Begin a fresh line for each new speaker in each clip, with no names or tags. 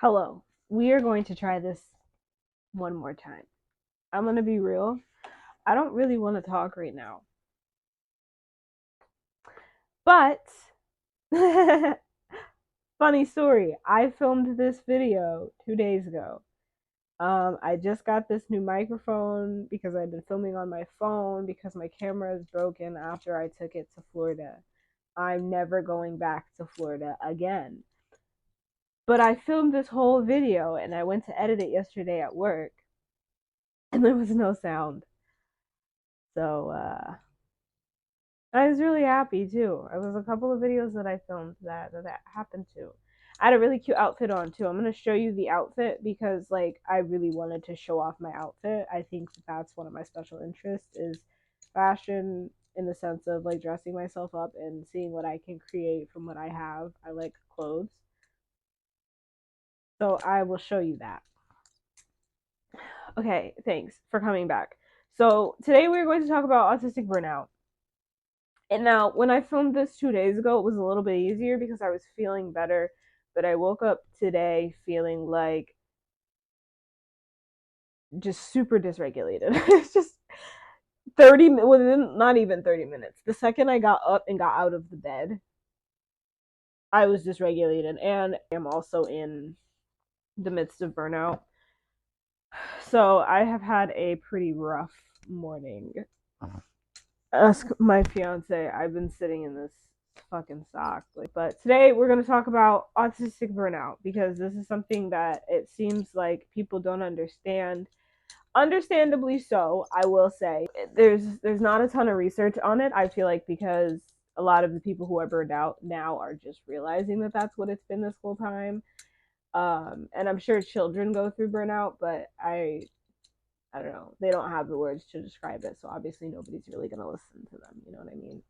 Hello. We are going to try this one more time. I'm going to be real. I don't really want to talk right now. But, funny story, I filmed this video 2 days ago. I just got this new microphone because I've been filming on my phone because my camera is broken after I took it to Florida. I'm never going back to Florida again. But I filmed this whole video and I went to edit it yesterday at work and there was no sound. So I was really happy too. It was a couple of videos that I filmed that happened to. I had a really cute outfit on too. I'm gonna show you the outfit because like I really wanted to show off my outfit. I think that's one of my special interests is fashion in the sense of like dressing myself up and seeing what I can create from what I have. I like clothes. So I will show you that. Okay, thanks for coming back. So today we're going to talk about autistic burnout. And now, when I filmed this 2 days ago, it was a little bit easier because I was feeling better. But I woke up today feeling like just super dysregulated. It's just 30, within not even 30 minutes. The second I got up and got out of the bed, I was dysregulated. And I'm also in the midst of burnout. So I have had a pretty rough morning. Ask my fiance. I've been sitting in this fucking sock. But today we're going to talk about autistic burnout because this is something that it seems like people don't understand. Understandably so, I will say. There's not a ton of research on it. I feel like because a lot of the people who are burned out now are just realizing that that's what it's been this whole time. And I'm sure children go through burnout, but I don't know. They don't have the words to describe it, so obviously nobody's really going to listen to them. You know what I mean?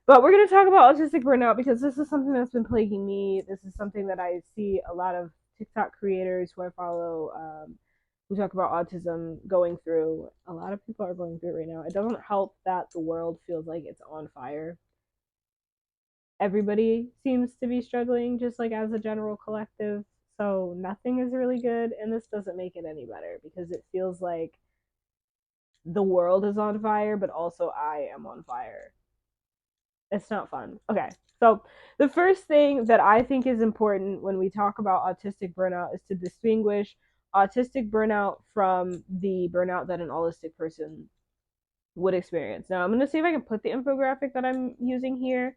But we're going to talk about autistic burnout because this is something that's been plaguing me. This is something that I see a lot of TikTok creators who I follow who talk about autism going through. A lot of people are going through it right now. It doesn't help that the world feels like it's on fire. Everybody seems to be struggling just like as a general collective. So nothing is really good, and this doesn't make it any better because it feels like the world is on fire, but also I am on fire. It's not fun. Okay. So, the first thing that I think is important when we talk about autistic burnout is to distinguish autistic burnout from the burnout that an autistic person would experience. Now, I'm going to see if I can put the infographic that I'm using here.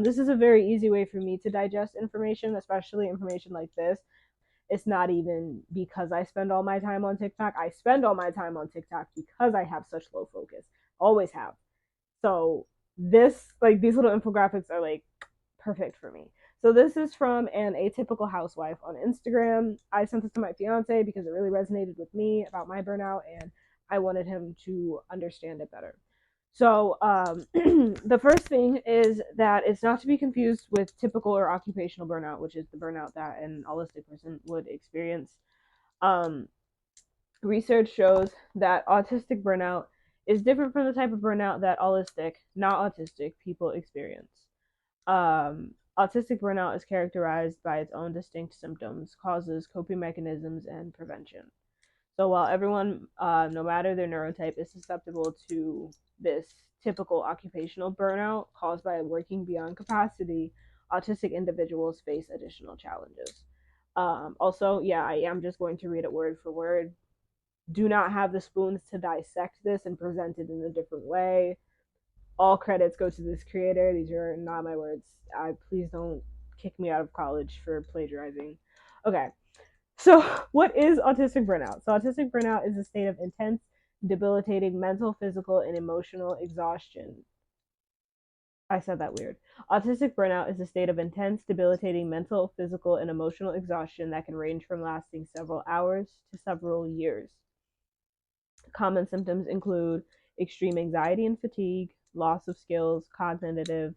This is a very easy way for me to digest information, especially information like this. It's not even because I spend all my time on TikTok. I spend all my time on TikTok because I have such low focus. Always have. So these little infographics are like perfect for me. So this is from an atypical housewife on Instagram. I sent this to my fiance because it really resonated with me about my burnout and I wanted him to understand it better. So the first thing is that it's not to be confused with typical or occupational burnout, which is the burnout that an autistic person would experience. Um, Research shows that autistic burnout is different from the type of burnout that autistic, not autistic people experience. Autistic burnout is characterized by its own distinct symptoms, causes, coping mechanisms, and prevention. So while everyone, no matter their neurotype, is susceptible to this typical occupational burnout caused by working beyond capacity, autistic individuals face additional challenges. Also, yeah, I am just going to read it word for word. Do not have the spoons to dissect this and present it in a different way. All credits go to this creator. These are not my words. Please don't kick me out of college for plagiarizing. Okay, so what is autistic burnout? So autistic burnout is a state of intense, debilitating mental, physical, and emotional exhaustion. I said that weird. Autistic burnout is a state of intense, debilitating mental, physical, and emotional exhaustion that can range from lasting several hours to several years. Common symptoms include extreme anxiety and fatigue, loss of skills, cognitive,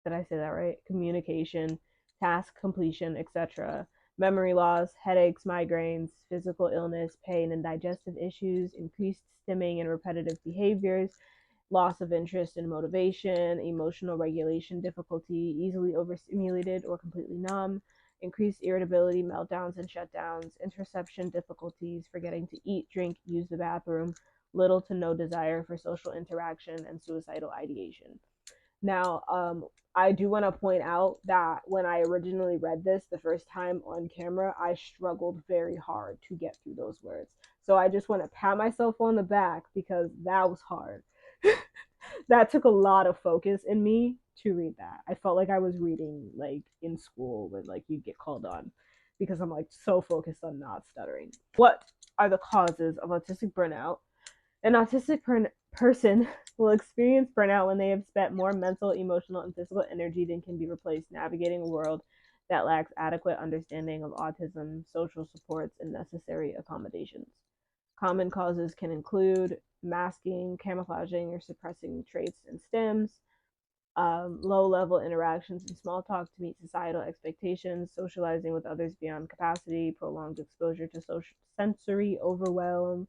did I say that right? Communication, task completion, etc. Memory loss, headaches, migraines, physical illness, pain and digestive issues, increased stimming and repetitive behaviors, loss of interest and motivation, emotional regulation difficulty, easily overstimulated or completely numb, increased irritability, meltdowns and shutdowns, interception difficulties, forgetting to eat, drink, use the bathroom, little to no desire for social interaction, and suicidal ideation. Now, I do want to point out that when I originally read this the first time on camera, I struggled very hard to get through those words. So I just want to pat myself on the back because that was hard. That took a lot of focus in me to read that. I felt like I was reading like in school when like you get called on because I'm like so focused on not stuttering. What are the causes of autistic burnout? An autistic person will experience burnout when they have spent more mental, emotional, and physical energy than can be replaced navigating a world that lacks adequate understanding of autism, social supports, and necessary accommodations. Common causes can include masking, camouflaging, or suppressing traits and stims, low-level interactions and small talk to meet societal expectations, socializing with others beyond capacity, prolonged exposure to social sensory overwhelm,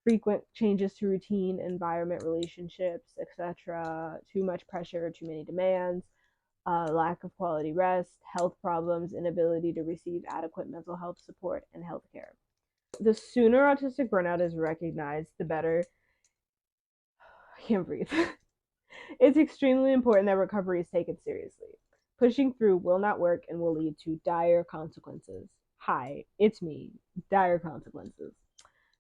frequent changes to routine, environment, relationships, etc., too much pressure, too many demands, lack of quality rest, health problems, inability to receive adequate mental health support and health care. The sooner autistic burnout is recognized, the better. I can't breathe. It's extremely important that recovery is taken seriously. Pushing through will not work and will lead to dire consequences. Hi, it's me. Dire consequences.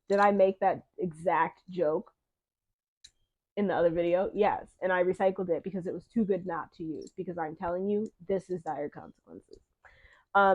Did I make that exact joke in the other video? Yes. And I recycled it because it was too good not to use, because I'm telling you, this is dire consequences.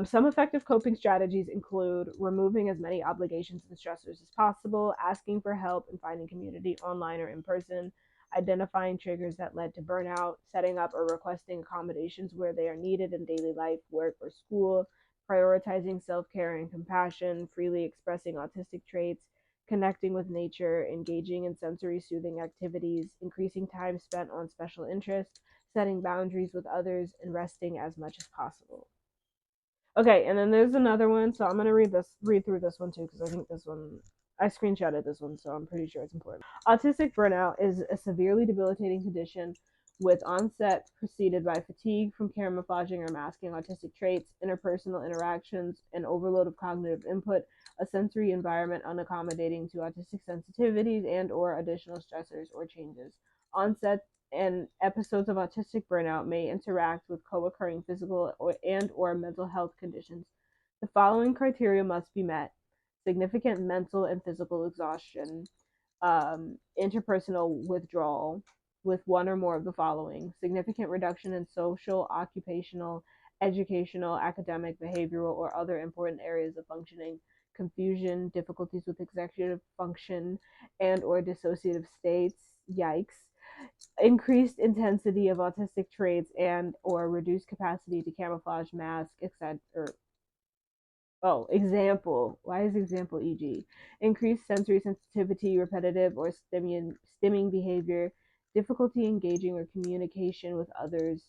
Some effective coping strategies include removing as many obligations and stressors as possible, asking for help and finding community online or in person, identifying triggers that led to burnout, setting up or requesting accommodations where they are needed in daily life, work, or school, prioritizing self-care and compassion, freely expressing autistic traits, connecting with nature, engaging in sensory soothing activities, increasing time spent on special interests, setting boundaries with others, and resting as much as possible. Okay, and then there's another one, so I'm gonna read through this one too, because I think this one, I screenshotted this one, so I'm pretty sure it's important. Autistic burnout is a severely debilitating condition with onset preceded by fatigue from camouflaging or masking autistic traits, interpersonal interactions, an overload of cognitive input, a sensory environment unaccommodating to autistic sensitivities, and or additional stressors or changes. Onset and episodes of autistic burnout may interact with co-occurring physical and or mental health conditions. The following criteria must be met: significant mental and physical exhaustion, interpersonal withdrawal with one or more of the following: significant reduction in social, occupational, educational, academic, behavioral, or other important areas of functioning, confusion, difficulties with executive function and or dissociative states, yikes, increased intensity of autistic traits and or reduced capacity to camouflage, mask, etc. Example. Why is example e.g.? Increased sensory sensitivity, repetitive or stimming behavior, difficulty engaging or communication with others.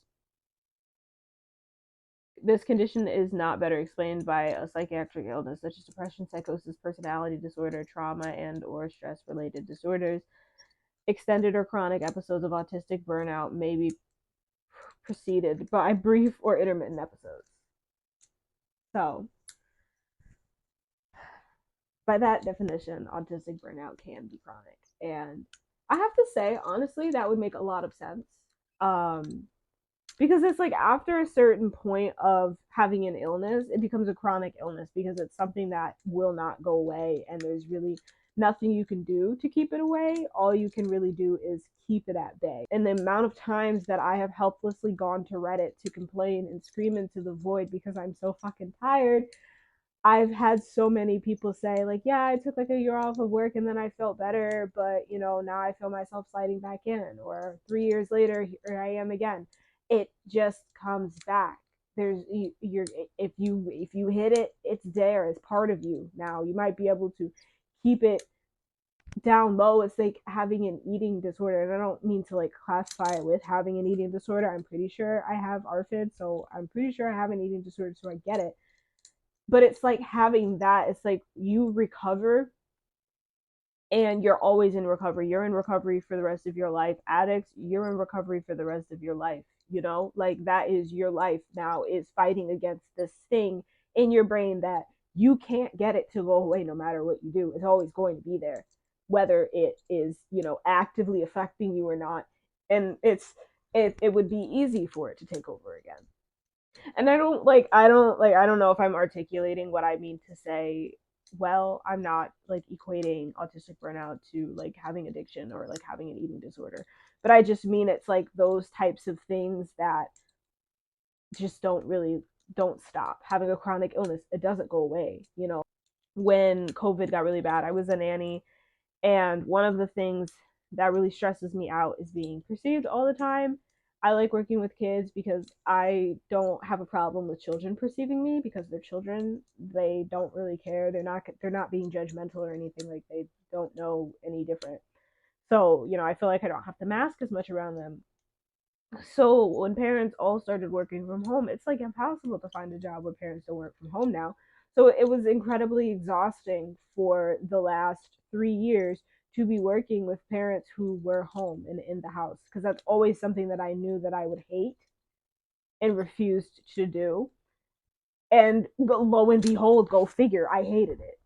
This condition is not better explained by a psychiatric illness such as depression, psychosis, personality disorder, trauma, and or stress-related disorders. Extended or chronic episodes of autistic burnout may be preceded by brief or intermittent episodes. So, by that definition, autistic burnout can be chronic. And I have to say, honestly, that would make a lot of sense. Because it's like after a certain point of having an illness, it becomes a chronic illness because it's something that will not go away, and there's really nothing you can do to keep it away. All you can really do is keep it at bay. And the amount of times that I have helplessly gone to Reddit to complain and scream into the void because I'm so fucking tired, I've had so many people say, like, yeah, I took like a year off of work and then I felt better, but you know, now I feel myself sliding back in, or 3 years later, here I am again. It just comes back. There's you're if you hit it, it's there as part of you. Now you might be able to keep it down low. It's like having an eating disorder, and I don't mean to like classify it with having an eating disorder. I'm pretty sure I have ARFID, so I'm pretty sure I have an eating disorder, so I get it. But it's like having that, it's like you recover and you're always in recovery. You're in recovery for the rest of your life. Addicts, you're in recovery for the rest of your life. like that is your life now, is fighting against this thing in your brain that you can't get it to go away no matter what you do. It's always going to be there, whether it is, actively affecting you or not. And it would be easy for it to take over again. And I don't know if I'm articulating what I mean to say well. I'm not like equating autistic burnout to like having addiction or like having an eating disorder, but I just mean it's like those types of things that just don't stop. Having a chronic illness, it doesn't go away. When COVID got really bad, I was a nanny, and one of the things that really stresses me out is being perceived all the time. I like working with kids because I don't have a problem with children perceiving me, because they're children. They don't really care. They're not being judgmental or anything. Like, they don't know any different. So, I feel like I don't have to mask as much around them. So when parents all started working from home, it's like impossible to find a job where parents don't work from home now. So it was incredibly exhausting for the last 3 years to be working with parents who were home and in the house, because that's always something that I knew that I would hate and refused to do. And lo and behold, go figure, I hated it.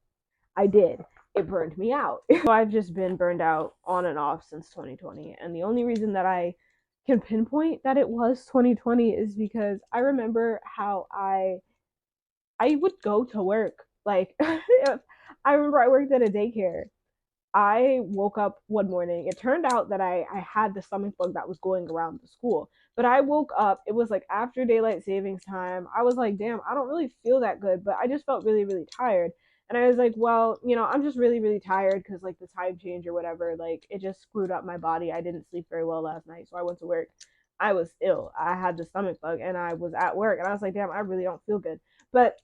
I did. It burned me out. So I've just been burned out on and off since 2020. And the only reason that I can pinpoint that it was 2020 is because I remember how I would go to work. Like, I remember I worked at a daycare. I woke up one morning. It turned out that I had the stomach bug that was going around the school. But I woke up, it was like after daylight savings time. I was like, damn, I don't really feel that good, but I just felt really, really tired. And I was like, well, I'm just really, really tired because like the time change or whatever, like it just screwed up my body. I didn't sleep very well last night. So I went to work. I was ill. I had the stomach bug and I was at work and I was like, damn, I really don't feel good. But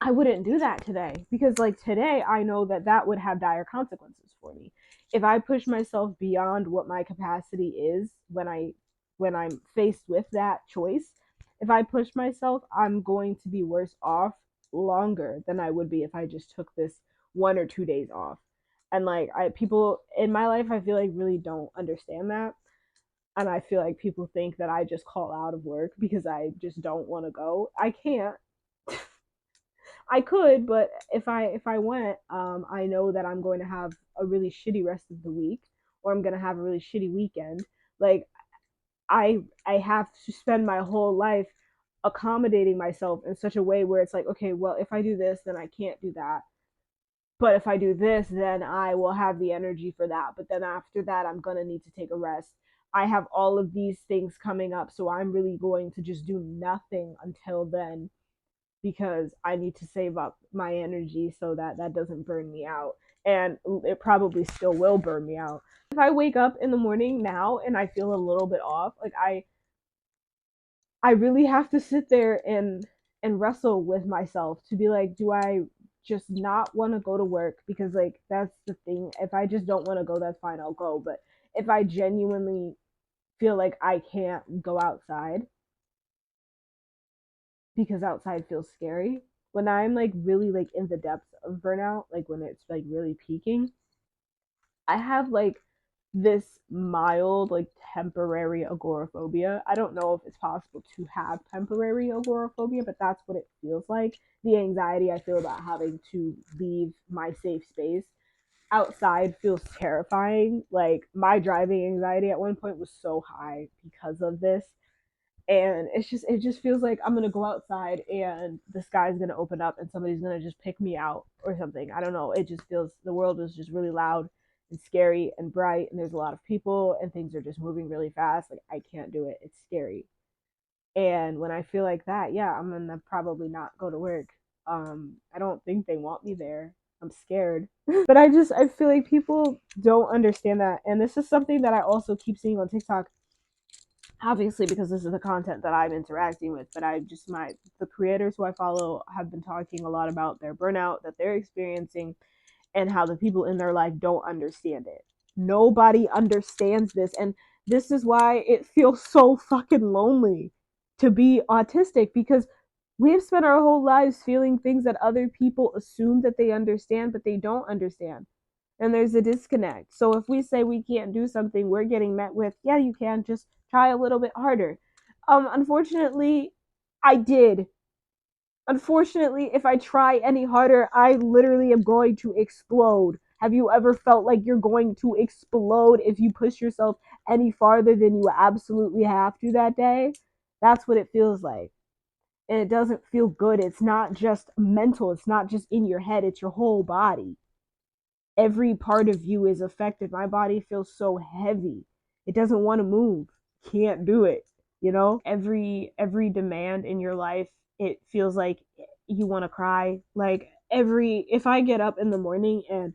I wouldn't do that today, because like today I know that that would have dire consequences for me. If I push myself beyond what my capacity is when I'm faced with that choice, if I push myself, I'm going to be worse off longer than I would be if I just took this 1 or 2 days off. And like I people in my life, I feel like really don't understand that. And I feel like people think that I just call out of work because I just don't want to go. I can't. I could, but if I went, I know that I'm going to have a really shitty rest of the week, or I'm gonna have a really shitty weekend. Like, I have to spend my whole life accommodating myself in such a way where it's like, okay, well, if I do this, then I can't do that. But if I do this, then I will have the energy for that. But then after that, I'm gonna need to take a rest. I have all of these things coming up, so I'm really going to just do nothing until then, because I need to save up my energy so that that doesn't burn me out. And it probably still will burn me out. If I wake up in the morning now and I feel a little bit off, like I really have to sit there and wrestle with myself to be like, do I just not want to go to work? Because like that's the thing. If I just don't want to go, that's fine, I'll go. But if I genuinely feel like I can't go outside because outside feels scary, when I'm like really like in the depths of burnout, like when it's like really peaking, I have like this mild like temporary agoraphobia. I don't know if it's possible to have temporary agoraphobia, but that's what it feels like. The anxiety I feel about having to leave my safe space outside feels terrifying. Like, my driving anxiety at one point was so high because of this, and it just feels like I'm gonna go outside and the sky's gonna open up and somebody's gonna just pick me out or something. I don't know. It just feels the world is just really loud and scary and bright, and there's a lot of people and things are just moving really fast. Like, I can't do it. It's scary. And when I feel like that, yeah, I'm gonna probably not go to work. I don't think they want me there. I'm scared. But I feel like people don't understand that. And this is something that I also keep seeing on TikTok, obviously because this is the content that I'm interacting with. But the creators who I follow have been talking a lot about their burnout that they're experiencing, and how the people in their life don't understand it. Nobody understands this, and this is why it feels so fucking lonely to be autistic, because we've spent our whole lives feeling things that other people assume that they understand, but they don't understand. And there's a disconnect. So if we say we can't do something, we're getting met with, yeah, you can, just try a little bit harder. Unfortunately, I did. Unfortunately, if I try any harder, I literally am going to explode. Have you ever felt like you're going to explode if you push yourself any farther than you absolutely have to that day? That's what it feels like. And it doesn't feel good. It's not just mental, it's not just in your head, it's your whole body. Every part of you is affected. My body feels so heavy. It doesn't want to move. Can't do it. Every demand in your life, it feels like you want to cry. Like every if I get up in the morning and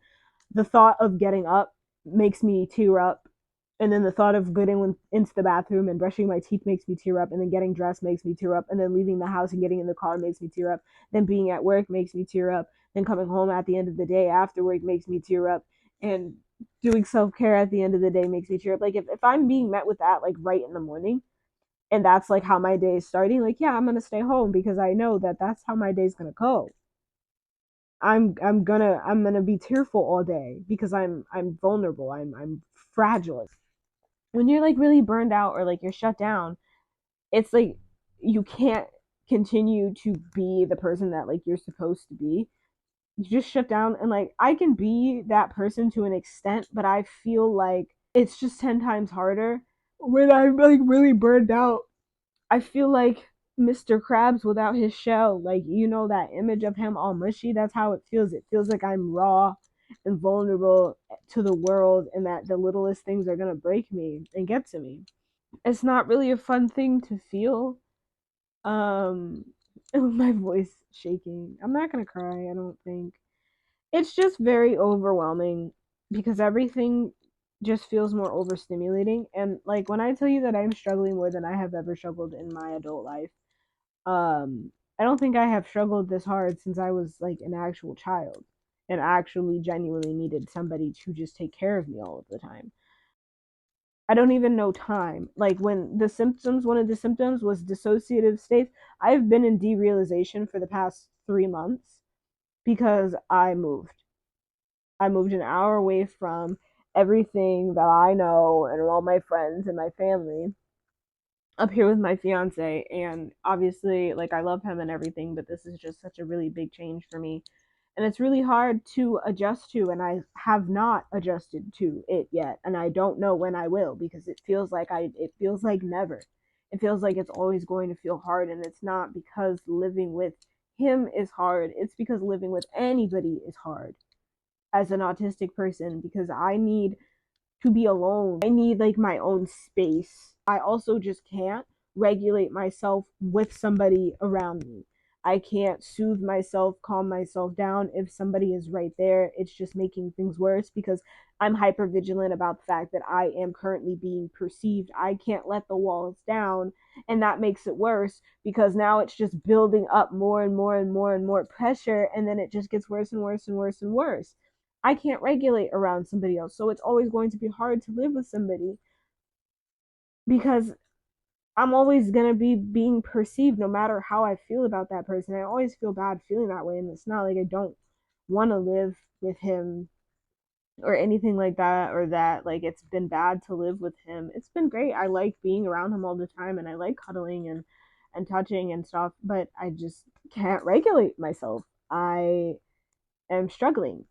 the thought of getting up makes me tear up, and then the thought of getting into the bathroom and brushing my teeth makes me tear up, and then getting dressed makes me tear up, and then leaving the house and getting in the car makes me tear up, then being at work makes me tear up, then coming home at the end of the day after work makes me tear up, and doing self-care at the end of the day makes me tear up. Like if I'm being met with that like right in the morning, and that's like how my day is starting, like yeah, I'm gonna stay home because I know that that's how my day's gonna go. I'm gonna be tearful all day because I'm vulnerable. I'm fragile. When you're like really burned out or like you're shut down, it's like you can't continue to be the person that like you're supposed to be. You just shut down, and like I can be that person to an extent, but I feel like it's just 10 times harder when I'm like really burned out. I feel like Mr. Krabs without his shell. Like, you know, that image of him all mushy? That's how it feels. It feels like I'm raw and vulnerable to the world, and that the littlest things are going to break me and get to me. It's not really a fun thing to feel. Um, my voice shaking. I'm not going to cry, I don't think. It's just very overwhelming because everything just feels more overstimulating. And like when I tell you that I'm struggling more than I have ever struggled in my adult life, I don't think I have struggled this hard since I was like an actual child and actually genuinely needed somebody to just take care of me all of the time. I don't even know time. Like when the symptoms, one of the symptoms was dissociative states. I've been in derealization for the past 3 months because I moved an hour away from everything that I know and all my friends and my family up here with my fiance. And obviously, like, I love him and everything, but this is just such a really big change for me. And it's really hard to adjust to, and I have not adjusted to it yet. And I don't know when I will because it feels like never. It feels like it's always going to feel hard. And it's not because living with him is hard, it's because living with anybody is hard as an autistic person because I need to be alone. I need like my own space. I also just can't regulate myself with somebody around me. I can't soothe myself, calm myself down if somebody is right there. It's just making things worse because I'm hyper vigilant about the fact that I am currently being perceived. I can't let the walls down, and that makes it worse because now it's just building up more and more and more and more pressure, and then it just gets worse and worse and worse and worse. I can't regulate around somebody else. So it's always going to be hard to live with somebody because I'm always going to be being perceived no matter how I feel about that person. I always feel bad feeling that way. And it's not like I don't want to live with him or anything like that, or that like it's been bad to live with him. It's been great. I like being around him all the time, and I like cuddling and touching and stuff, but I just can't regulate myself. I am struggling.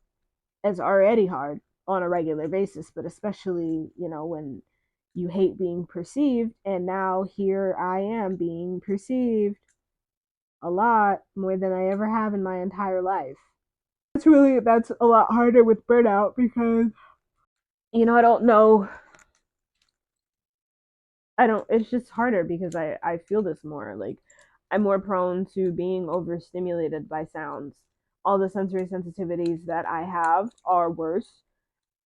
It's already hard on a regular basis, but especially, when you hate being perceived, and now here I am being perceived a lot more than I ever have in my entire life. That's a lot harder with burnout because I don't know. I don't It's just harder because I feel this more. Like I'm more prone to being overstimulated by sounds. All the sensory sensitivities that I have are worse.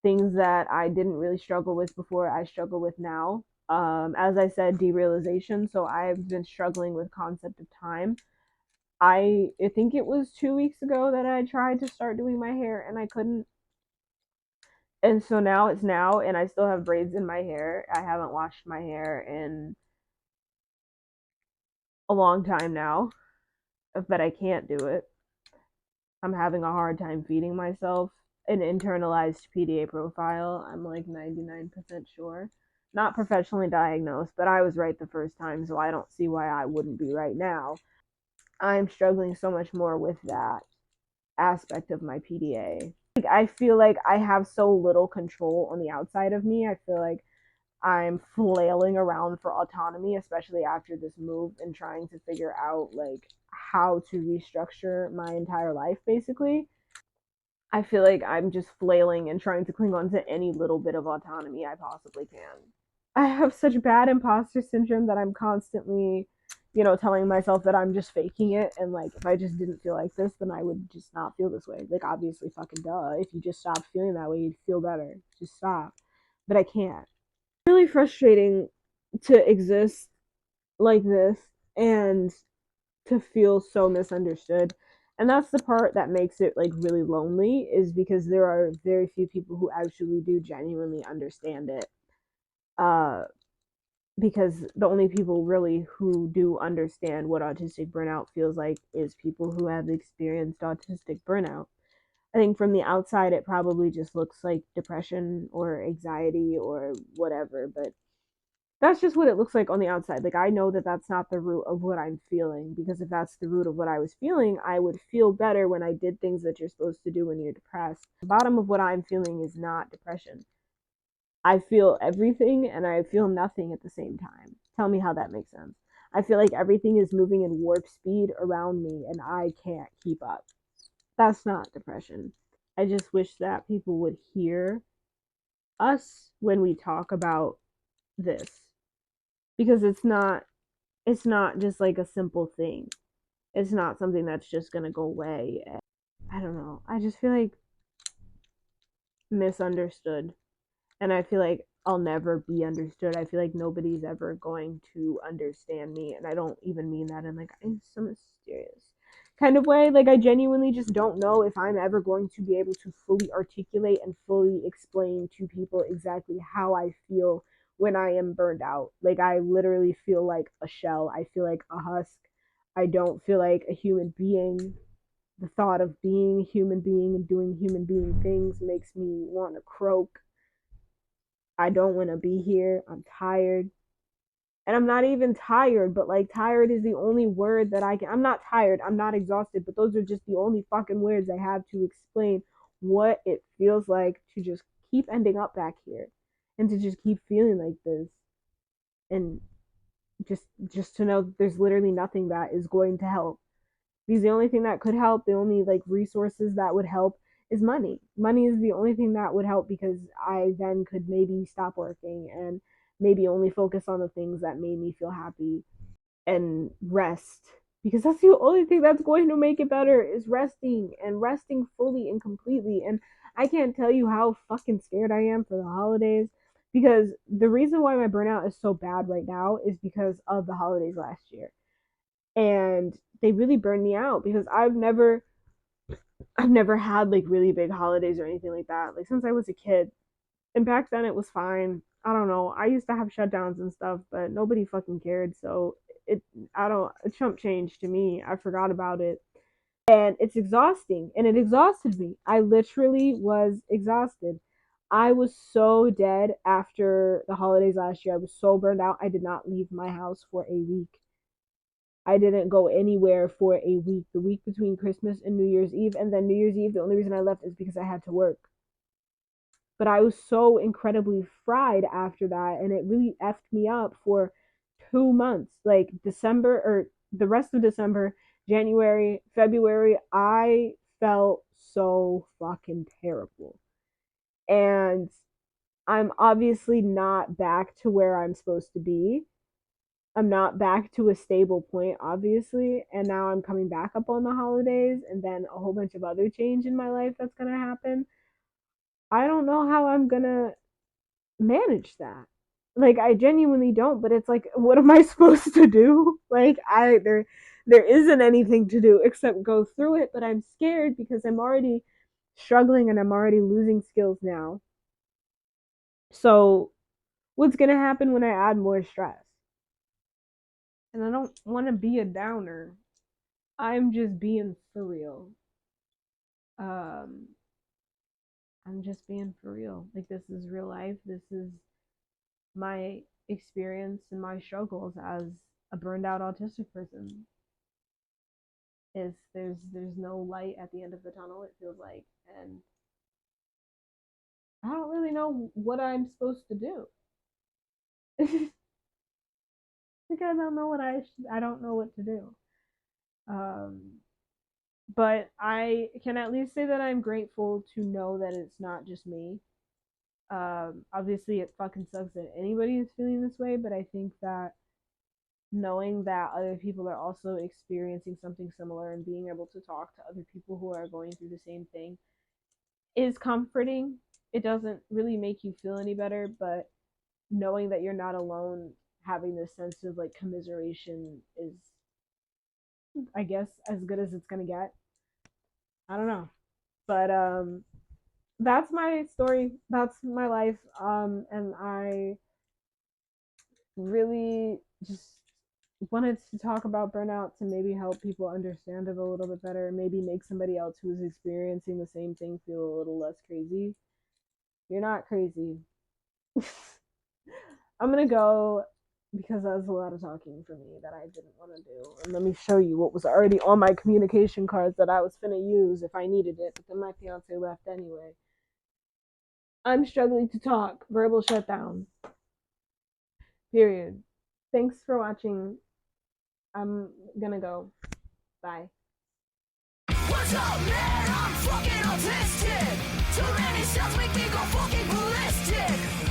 Things that I didn't really struggle with before, I struggle with now. As I said, derealization. So I've been struggling with concept of time. I think it was 2 weeks ago that I tried to start doing my hair and I couldn't. And so now it's now, and I still have braids in my hair. I haven't washed my hair in a long time now, but I can't do it. I'm having a hard time feeding myself an internalized PDA profile. I'm like 99% sure. not professionally diagnosed, but I was right the first time, so I don't see why I wouldn't be right now. I'm struggling so much more with that aspect of my PDA. Like, I feel like I have so little control on the outside of me. I feel like I'm flailing around for autonomy, especially after this move and trying to figure out like how to restructure my entire life basically. I feel like I'm just flailing and trying to cling on to any little bit of autonomy I possibly can. I have such bad imposter syndrome that I'm constantly, telling myself that I'm just faking it. And like, if I just didn't feel like this, then I would just not feel this way. Like, obviously, fucking duh. If you just stopped feeling that way, you'd feel better. Just stop. But I can't. It's really frustrating to exist like this and to feel so misunderstood. And that's the part that makes it like really lonely, is because there are very few people who actually do genuinely understand it. Uh, because the only people really who do understand what autistic burnout feels like is people who have experienced autistic burnout. I think from the outside, it probably just looks like depression or anxiety or whatever, but that's just what it looks like on the outside. Like, I know that that's not the root of what I'm feeling, because if that's the root of what I was feeling, I would feel better when I did things that you're supposed to do when you're depressed. The bottom of what I'm feeling is not depression. I feel everything and I feel nothing at the same time. Tell me how that makes sense. I feel like everything is moving in warp speed around me and I can't keep up. That's not depression. I just wish that people would hear us when we talk about this, because it's not just like a simple thing. It's not something that's just going to go away. I don't know. I just feel like misunderstood, and I feel like I'll never be understood. I feel like nobody's ever going to understand me, and I don't even mean that in like in some mysterious kind of way. Like, I genuinely just don't know if I'm ever going to be able to fully articulate and fully explain to people exactly how I feel when I am burned out. Like, I literally feel like a shell. I feel like a husk. I don't feel like a human being. The thought of being a human being and doing human being things makes me want to croak. I don't want to be here. I'm tired. And I'm not even tired, but like, tired is the only word that I can. I'm not tired. I'm not exhausted, but those are just the only fucking words I have to explain what it feels like to just keep ending up back here and to just keep feeling like this. And just to know there's literally nothing that is going to help. Because the only thing that could help, the only like resources that would help is money. Money is the only thing that would help, because I then could maybe stop working and maybe only focus on the things that made me feel happy and rest. Because that's the only thing that's going to make it better, is resting, and resting fully and completely. And I can't tell you how fucking scared I am for the holidays, because the reason why my burnout is so bad right now is because of the holidays last year. And they really burned me out, because I've never had like really big holidays or anything like that, like since I was a kid. And back then it was fine. I don't know. I used to have shutdowns and stuff, but nobody fucking cared. So it I don't a chump change to me. I forgot about it. And it's exhausting, and it exhausted me. I literally was exhausted. I was so dead after the holidays last year. I was so burned out. I did not leave my house for a week. I didn't go anywhere for a week. The week between Christmas and New Year's Eve, and then New Year's Eve, the only reason I left is because I had to work. But I was so incredibly fried after that, and it really effed me up for 2 months. Like December, or the rest of December, January, February, I felt so fucking terrible. And I'm obviously not back to where I'm supposed to be. I'm not back to a stable point, obviously, and now I'm coming back up on the holidays, and then a whole bunch of other change in my life that's gonna happen. I don't know how I'm gonna manage that. Like, I genuinely don't, but it's like, what am I supposed to do? Like, there isn't anything to do except go through it, but I'm scared because I'm already struggling and I'm already losing skills now. So, what's gonna happen when I add more stress? And I don't want to be a downer. I'm just being for real. Um, I'm just being for real. Like, this is real life. This is my experience and my struggles as a burned out autistic person is there's no light at the end of the tunnel, it feels like, and I don't really know what I'm supposed to do. Like I don't know what I don't know what to do. Um but I can at least say that I'm grateful to know that it's not just me. Obviously it fucking sucks that anybody is feeling this way, but I think that knowing that other people are also experiencing something similar and being able to talk to other people who are going through the same thing is comforting. It doesn't really make you feel any better, but knowing that you're not alone, having this sense of like commiseration is, I guess, as good as it's gonna get. I don't know, but that's my story. That's my life. And I really just wanted to talk about burnout to maybe help people understand it a little bit better, maybe make somebody else who's experiencing the same thing feel a little less crazy. You're not crazy. I'm gonna go because that was a lot of talking for me that I didn't want to do. And let me show you what was already on my communication cards that I was finna use if I needed it, but then my fiance left anyway. I'm struggling to talk. Verbal shutdown. Period. Thanks for watching. I'm gonna go. Bye. What's up, man? I'm fucking autistic. Too many shots make me go fucking ballistic.